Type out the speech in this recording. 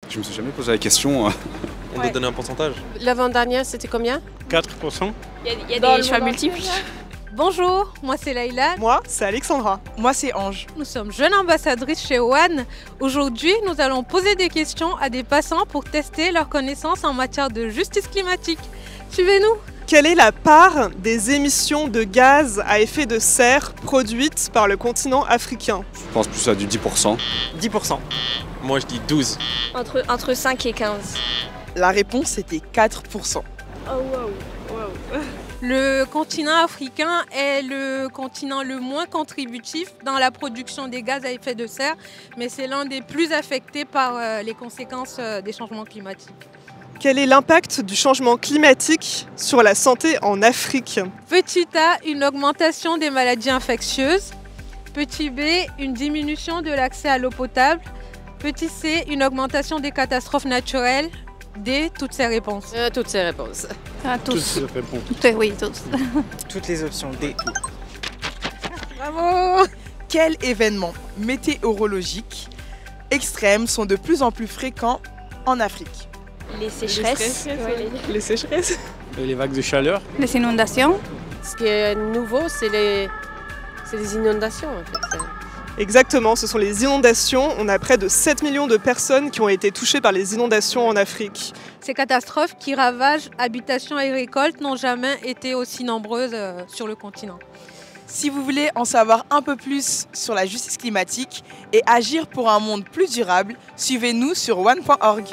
Je me suis jamais posé la question. On doit donner un pourcentage. L'avant-dernière, c'était combien? 4%. Il y a des choix multiples. Bonjour, moi c'est Laïla. Moi, c'est Alexandra. Moi, c'est Ange. Nous sommes jeunes ambassadrices chez One. Aujourd'hui, nous allons poser des questions à des passants pour tester leurs connaissances en matière de justice climatique. Suivez-nous. Quelle est la part des émissions de gaz à effet de serre produites par le continent africain? Je pense plus à du 10%. 10%. Moi je dis 12. Entre 5 et 15. La réponse était 4%. Oh wow. Le continent africain est le continent le moins contributif dans la production des gaz à effet de serre, mais c'est l'un des plus affectés par les conséquences des changements climatiques. Quel est l'impact du changement climatique sur la santé en Afrique? Petit A, une augmentation des maladies infectieuses. Petit B, une diminution de l'accès à l'eau potable. Petit C, une augmentation des catastrophes naturelles. D, toutes ces réponses. Toutes ces réponses. Tous répondent. Oui, tous. Toutes les options D. Bravo! Quels événements météorologiques extrêmes sont de plus en plus fréquents en Afrique? Les sécheresses. Les sécheresses? Et les vagues de chaleur. Les inondations. Ce qui est nouveau, c'est les inondations en fait. Exactement, ce sont les inondations. On a près de 7 millions de personnes qui ont été touchées par les inondations en Afrique. Ces catastrophes qui ravagent habitations et récoltes n'ont jamais été aussi nombreuses sur le continent. Si vous voulez en savoir un peu plus sur la justice climatique et agir pour un monde plus durable, suivez-nous sur one.org.